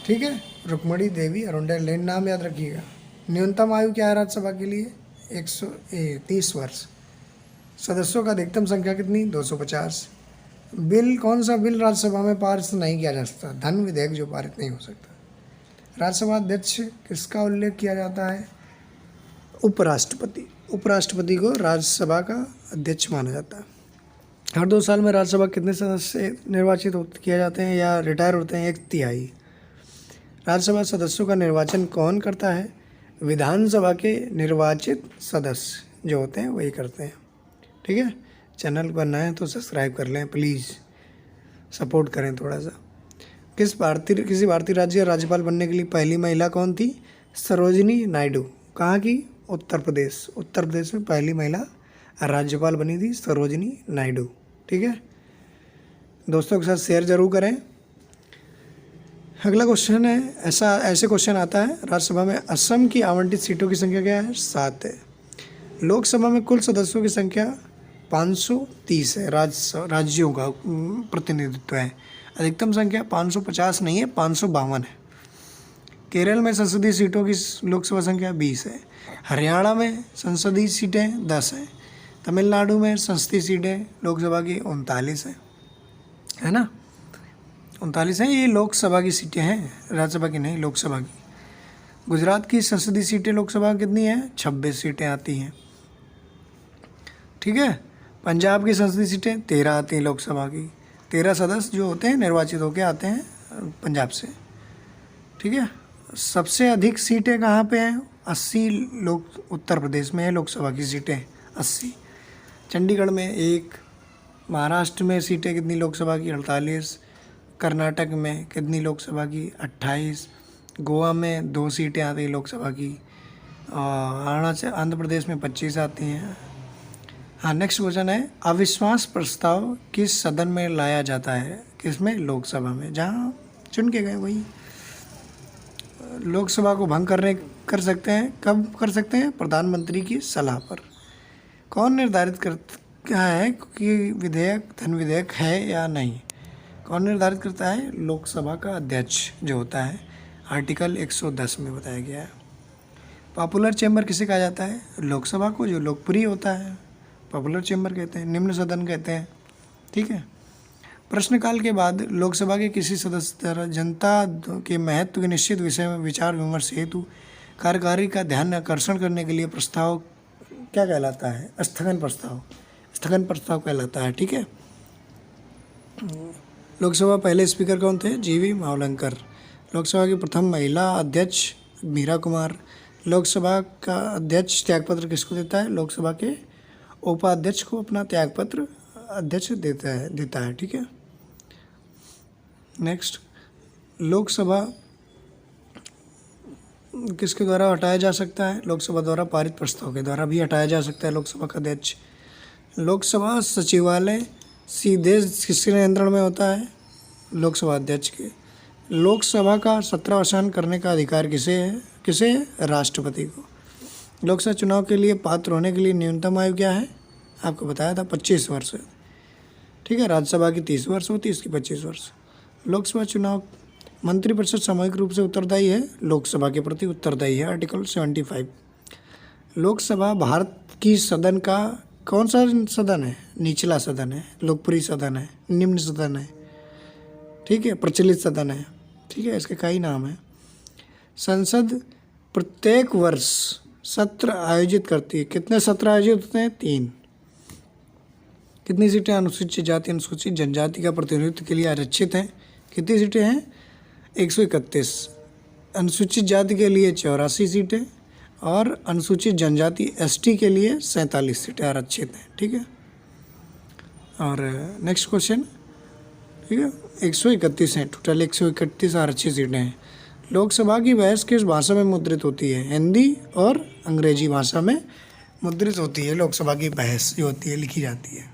ठीक है, रुक्मणी देवी अरुंडेल, नाम याद रखिएगा। न्यूनतम आयु क्या है राज्यसभा के लिए? 130 वर्ष। सदस्यों का अधिकतम संख्या कितनी? 250। बिल, कौन सा बिल राज्यसभा में पारित नहीं किया जा सकता? धन विधेयक जो पारित नहीं हो सकता। राज्यसभा अध्यक्ष किसका उल्लेख किया जाता है? उपराष्ट्रपति। उपराष्ट्रपति को राज्यसभा का अध्यक्ष माना जाता है। हर 2 साल में राज्यसभा कितने सदस्य निर्वाचित किए जाते हैं या रिटायर होते हैं? 1/3। राज्यसभा सदस्यों का निर्वाचन कौन करता है? विधानसभा के निर्वाचित सदस्य जो होते हैं वही करते हैं। ठीक है, चैनल पर नए हैं तो सब्सक्राइब कर लें प्लीज़, सपोर्ट करें थोड़ा सा। किसी भारतीय राज्य का राज्यपाल बनने के लिए पहली महिला कौन थी? सरोजिनी नायडू। कहाँ की? उत्तर प्रदेश। उत्तर प्रदेश में पहली महिला राज्यपाल बनी थी सरोजिनी नायडू। ठीक है, दोस्तों के साथ शेयर जरूर करें। अगला क्वेश्चन है, ऐसे क्वेश्चन आता है, राज्यसभा में असम की आवंटित सीटों की संख्या क्या है? 7 है। लोकसभा में कुल सदस्यों की संख्या 530 है, राज्यों का प्रतिनिधित्व है। अधिकतम संख्या 550 नहीं है, 552 है। केरल में संसदीय सीटों की लोकसभा संख्या 20 है। हरियाणा में संसदीय सीटें 10 हैं। तमिलनाडु में संसदीय सीटें लोकसभा की 39 है ना, 39 हैं। ये लोकसभा की सीटें हैं, राज्यसभा की नहीं, लोकसभा की। गुजरात की संसदीय सीटें लोकसभा कितनी है? 26 सीटें आती हैं। ठीक है, पंजाब की संसदीय सीटें 13 आती हैं लोकसभा की। 13 सदस्य जो होते हैं निर्वाचित होकर आते हैं पंजाब से। ठीक है, सबसे अधिक सीटें कहाँ पे हैं? 80 उत्तर प्रदेश में है लोकसभा की सीटें 80। चंडीगढ़ में 1। महाराष्ट्र में सीटें कितनी लोकसभा की? 48। कर्नाटक में कितनी लोकसभा की? 28। गोवा में 2 सीटें आती हैं लोकसभा की। अरुणाचल आंध्र प्रदेश में 25 आती हैं। हाँ, नेक्स्ट क्वेश्चन है, अविश्वास प्रस्ताव किस सदन में लाया जाता है? किसमें? लोकसभा में, जहाँ चुन के गए वही। लोकसभा को भंग कर सकते हैं, कब कर सकते हैं? प्रधानमंत्री की सलाह पर। कौन निर्धारित करता है कि विधेयक धन विधेयक है या नहीं? कौन निर्धारित करता है? लोकसभा का अध्यक्ष जो होता है, आर्टिकल 110 में बताया गया है। पॉपुलर चैम्बर किसे कहा जाता है? लोकसभा को, जो लोकप्रिय होता है पॉपुलर चैम्बर कहते हैं, निम्न सदन कहते हैं। ठीक है, प्रश्नकाल के बाद लोकसभा के किसी सदस्य द्वारा जनता के महत्व के निश्चित विषय में विचार विमर्श हेतु कार्यकारी का ध्यान आकर्षण करने के लिए प्रस्ताव क्या कहलाता है? स्थगन प्रस्ताव। स्थगन प्रस्ताव कहलाता है। ठीक है, लोकसभा पहले स्पीकर कौन थे? जीवी मावलंकर। लोकसभा की प्रथम महिला अध्यक्ष मीरा कुमार। लोकसभा का अध्यक्ष त्यागपत्र किसको देता है? लोकसभा के उपाध्यक्ष को अपना त्यागपत्र अध्यक्ष देता है। ठीक है, नेक्स्ट, लोकसभा किसके द्वारा हटाया जा सकता है? लोकसभा द्वारा पारित प्रस्ताव के द्वारा भी हटाया जा सकता है लोकसभा का अध्यक्ष। लोकसभा सचिवालय सीधे किसके नियंत्रण में होता है? लोकसभा अध्यक्ष के। लोकसभा का सत्रावसान करने का अधिकार किसे है? राष्ट्रपति को। लोकसभा चुनाव के लिए पात्र होने के लिए न्यूनतम आयु क्या है? आपको बताया था 25 वर्ष। ठीक है, राज्यसभा की 30 वर्ष होती है, इसकी 25 वर्ष। लोकसभा चुनाव मंत्रिपरिषद सामूहिक रूप से उत्तरदायी है, लोकसभा के प्रति उत्तरदायी है, आर्टिकल 75। लोकसभा भारत की सदन का कौन सा सदन है? निचला सदन है, लोकप्रिय सदन है, निम्न सदन है। ठीक है, प्रचलित सदन है। ठीक है, इसके कई नाम हैं। संसद प्रत्येक वर्ष सत्र आयोजित करती है। कितने सत्र आयोजित होते हैं? 3। कितनी सीटें अनुसूचित जाति अनुसूचित जनजाति का प्रतिनिधित्व के लिए आरक्षित हैं? कितनी सीटें हैं? 131। अनुसूचित जाति के लिए 84 सीटें और अनुसूचित जनजाति एसटी के लिए 47 सीटें आरक्षित हैं। ठीक है, और नेक्स्ट क्वेश्चन, ठीक है, 131 हैं टोटल, 131 आरक्षित सीटें हैं। लोकसभा की बहस किस भाषा में मुद्रित होती है? हिंदी और अंग्रेजी भाषा में मुद्रित होती है लोकसभा की बहस जो होती है, लिखी जाती है।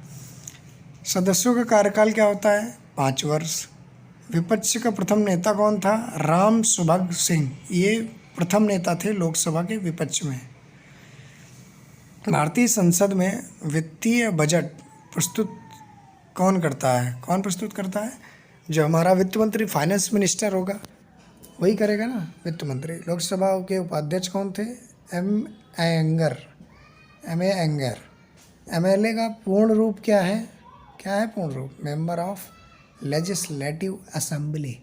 सदस्यों का कार्यकाल क्या होता है? 5 वर्ष। विपक्ष का प्रथम नेता कौन था? राम सुभग सिंह, ये प्रथम नेता थे लोकसभा के विपक्ष में। भारतीय संसद में वित्तीय बजट प्रस्तुत कौन करता है? कौन प्रस्तुत करता है? जो हमारा वित्त मंत्री, फाइनेंस मिनिस्टर होगा, वही करेगा ना, वित्त मंत्री। लोकसभा के उपाध्यक्ष कौन थे? M A anger. एमएलए का पूर्ण रूप क्या है? क्या है पूर्ण रूप? मेंबर ऑफ लेजिस्लेटिव असेंबली,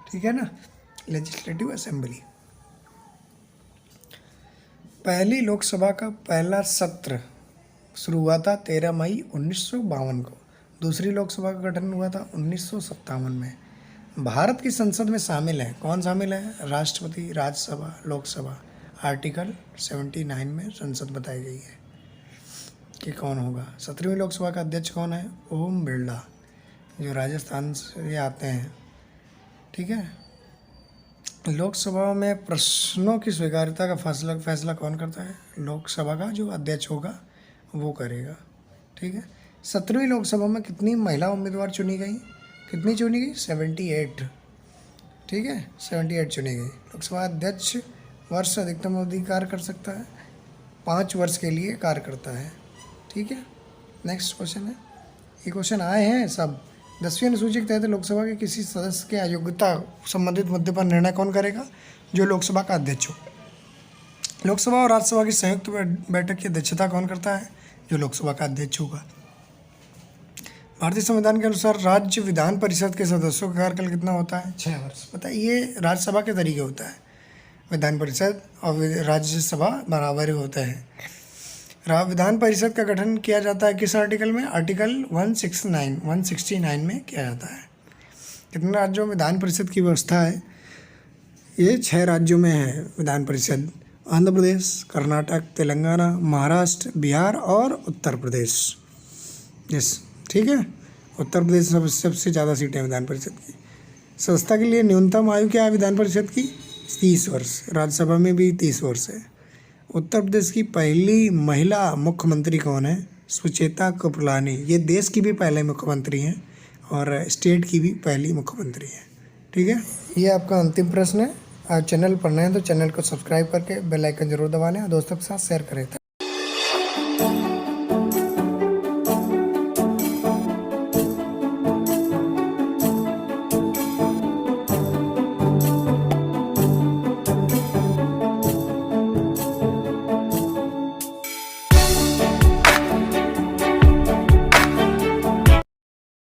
ठीक है ना, लेजिस्लेटिव असेंबली। पहली लोकसभा का पहला सत्र शुरू हुआ था 13 मई 1952 को। दूसरी लोकसभा का गठन हुआ था 1957 में। भारत की संसद में शामिल है, कौन शामिल है? राष्ट्रपति, राज्यसभा, लोकसभा। आर्टिकल 79 में संसद बताई गई है कि कौन होगा। 17वीं लोकसभा का अध्यक्ष कौन है? ओम बिरला, जो राजस्थान से आते हैं। ठीक है, लोकसभा में प्रश्नों की स्वीकार्यता का फैसला कौन करता है? लोकसभा का जो अध्यक्ष होगा वो करेगा। ठीक है, 17वीं लोकसभा में कितनी महिला उम्मीदवार चुनी गई? कितनी चुनी गई? 78। ठीक है, 78 चुनी गई। लोकसभा अध्यक्ष वर्ष अधिकतम अवधि कार्य कर सकता है, 5 वर्ष के लिए कार्य करता है। ठीक है, नेक्स्ट क्वेश्चन है, ये क्वेश्चन आए हैं सब। 10वीं अनुसूची के तहत लोकसभा के किसी सदस्य के अयोग्यता संबंधित मुद्दे पर निर्णय कौन करेगा? जो लोकसभा का अध्यक्ष हो। लोकसभा और राज्यसभा की संयुक्त बैठक की अध्यक्षता कौन करता है? जो लोकसभा का अध्यक्ष होगा। भारतीय संविधान के अनुसार राज्य विधान परिषद के सदस्यों का कार्यकाल कितना होता है? 6 वर्ष। बताइए, राज्यसभा के तरीके होता है, विधान परिषद और राज्यसभा बराबर ही होता है। विधान परिषद का गठन किया जाता है किस आर्टिकल में? आर्टिकल 169 में किया जाता है। कितने राज्यों में विधान परिषद की व्यवस्था है? ये 6 राज्यों में है विधान परिषद। आंध्र प्रदेश, कर्नाटक, तेलंगाना, महाराष्ट्र, बिहार और उत्तर प्रदेश। यस, ठीक है, उत्तर प्रदेश सबसे ज़्यादा सीटें हैं विधान परिषद की। संस्था के लिए न्यूनतम आयु क्या है विधान परिषद की? 30 वर्ष। राज्यसभा में भी 30 वर्ष है। उत्तर प्रदेश की पहली महिला मुख्यमंत्री कौन है? सुचेता कृपलानी। ये देश की भी पहले मुख्यमंत्री हैं और स्टेट की भी पहली मुख्यमंत्री हैं। ठीक है, ये आपका अंतिम प्रश्न है। आप चैनल पर नए हैं तो चैनल को सब्सक्राइब करके बेल आइकन जरूर दबा लें और दोस्तों के साथ शेयर करें।